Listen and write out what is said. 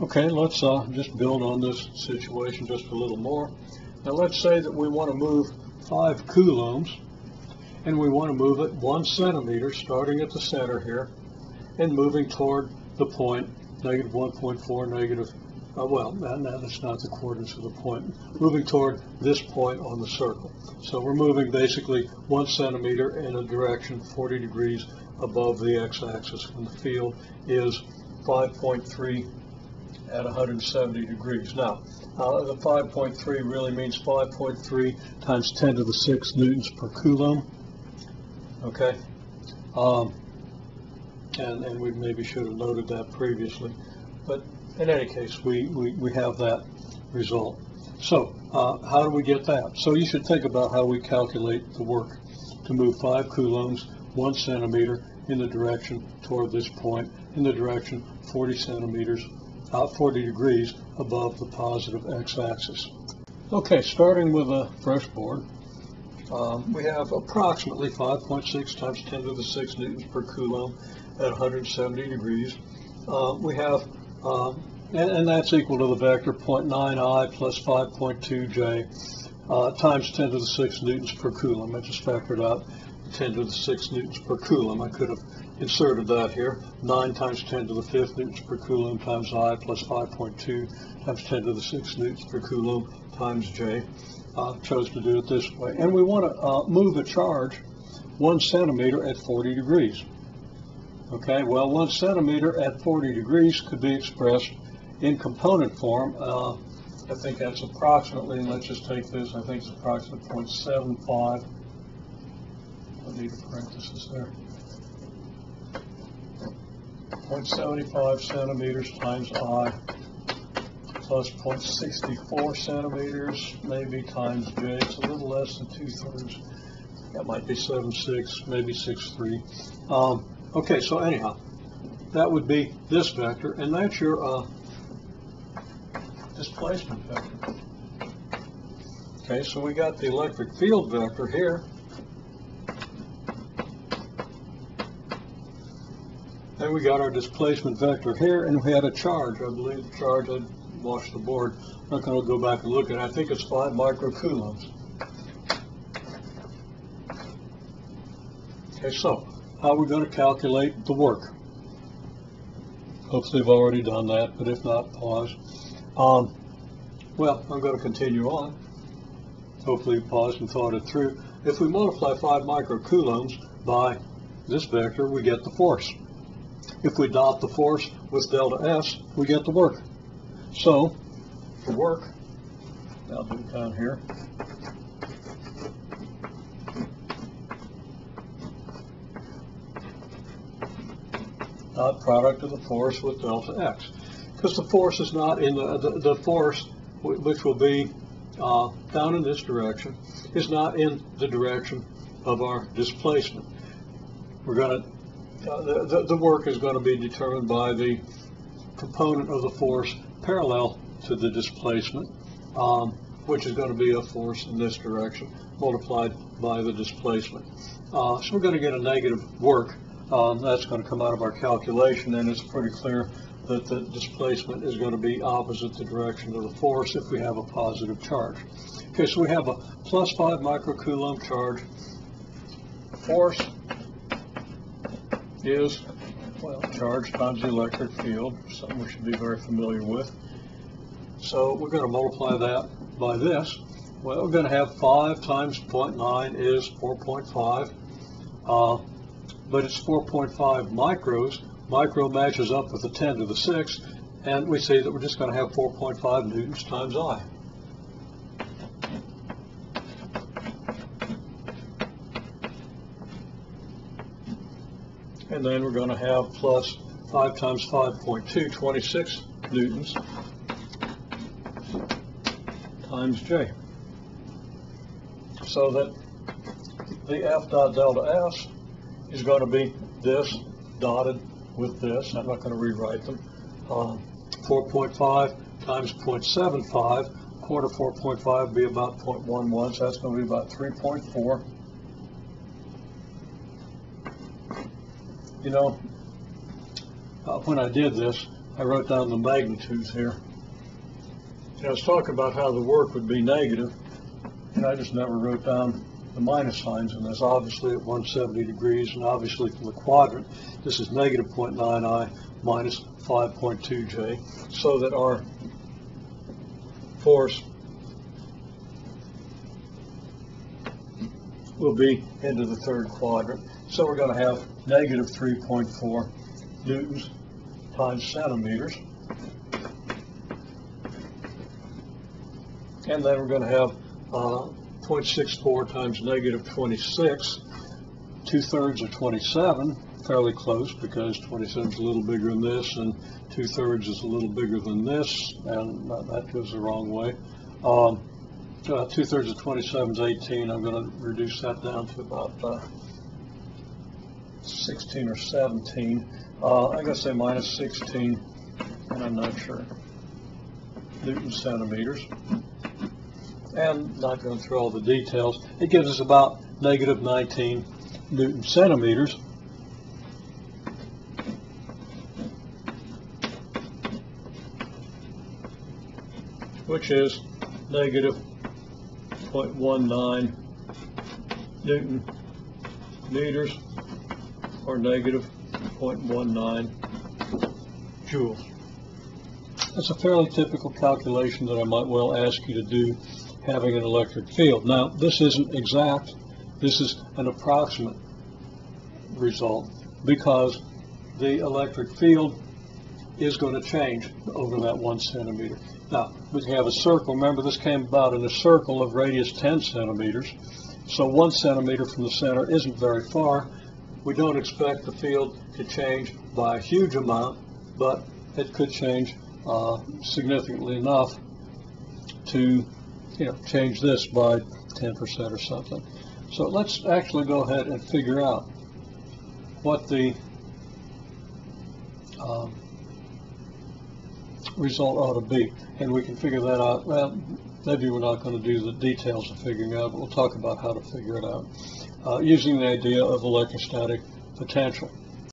Okay, let's just build on this situation just a little more. Now let's say that we want to move 5 coulombs, and we want to move it 1 centimeter starting at the center here and moving toward the point negative 1.4 negative, well, that's not the coordinates of the point, moving toward this point on the circle. So we're moving basically 1 centimeter in a direction 40 degrees above the x-axis when the field is 5.3 at 170 degrees. Now, the 5.3 really means 5.3 times 10 to the 6 newtons per coulomb. Okay, and we maybe should have noted that previously, but in any case, we have that result. So, how do we get that? So you should think about how we calculate the work to move 5 coulombs 1 centimeter in the direction toward this point, in the direction 40 centimeters, 40 degrees above the positive x-axis. Okay, starting with a fresh board, we have approximately 5.6 times 10 to the 6 newtons per coulomb at 170 degrees. We have, and that's equal to the vector 0.9I plus 5.2J times 10 to the 6 newtons per coulomb. I just factored out 10 to the 6 newtons per coulomb. I could have inserted that here. 9 times 10 to the 5th newtons per coulomb times I plus 5.2 times 10 to the 6 newtons per coulomb times J. Chose to do it this way. And we want to move a charge 1 centimeter at 40 degrees. Okay, well, 1 centimeter at 40 degrees could be expressed in component form. I think that's approximately, let's just take this, I think it's approximately 0.75. I need a parenthesis there. 0.75 centimeters times I plus 0.64 centimeters, maybe times J. It's a little less than 2/3. That might be 7.6, maybe 6.3. Okay, so anyhow, that would be this vector, and that's your displacement vector. Okay, so we got the electric field vector here. And we got our displacement vector here, and we had a charge. I believe the charge, I'd washed the board. I'm not going to go back and look at it. I think it's 5 microcoulombs. Okay, so how are we going to calculate the work? Hopefully you've already done that, but if not, pause. Well, I'm going to continue on. Hopefully you paused and thought it through. If we multiply 5 microcoulombs by this vector, we get the force. If we dot the force with delta S, we get the work. So, for work, I'll do it down here. Dot product of the force with delta X. Because the force is not in the force, which will be down in this direction, is not in the direction of our displacement. We're going to the work is going to be determined by the component of the force parallel to the displacement, which is going to be a force in this direction multiplied by the displacement. So we're going to get a negative work. That's going to come out of our calculation, and it's pretty clear that the displacement is going to be opposite the direction of the force if we have a positive charge. Okay, so we have a plus 5 microcoulomb charge. Force is, well, charge times the electric field, something we should be very familiar with. So we're going to multiply that by this. Well, we're going to have 5 times 0.9 is 4.5, but it's 4.5 micros. Micro matches up with the 10 to the 6, and we see that we're just going to have 4.5 newtons times I. And then we're going to have plus 5 times 5.2, 26 newtons times J. So that the F dot delta S is going to be this dotted with this. I'm not going to rewrite them. 4.5 times 0.75, quarter 4.5 would be about 0.11, so that's going to be about 3.4. You know, when I did this, I wrote down the magnitudes here. And I was talking about how the work would be negative, and I just never wrote down the minus signs in this. Obviously at 170 degrees, and obviously for the quadrant, this is negative 0.9I minus 5.2J, so that our force will be into the third quadrant. So we're going to have negative 3.4 newtons times centimeters. And then we're going to have 0.64 times negative 26, 2/3 of 27, fairly close because 27 is a little bigger than this, and 2/3 is a little bigger than this, and that goes the wrong way. 2/3 of 27 is 18. I'm going to reduce that down to about 16 or 17. I'm going to say minus 16, and I'm not sure, Newton centimeters. And not going through all the details. It gives us about negative 19 Newton centimeters. Which is negative 0.19 Newton meters, or negative 0.19 joules. That's a fairly typical calculation that I might well ask you to do having an electric field. Now, this isn't exact. This is an approximate result because the electric field is going to change over that 1 centimeter. Now, we have a circle. Remember, this came about in a circle of radius 10 centimeters. So 1 centimeter from the center isn't very far. We don't expect the field to change by a huge amount, but it could change significantly enough to change this by 10% or something. So let's actually go ahead and figure out what the result ought to be. And we can figure that out. Well, maybe we're not going to do the details of figuring out, but we'll talk about how to figure it out using the idea of electrostatic potential.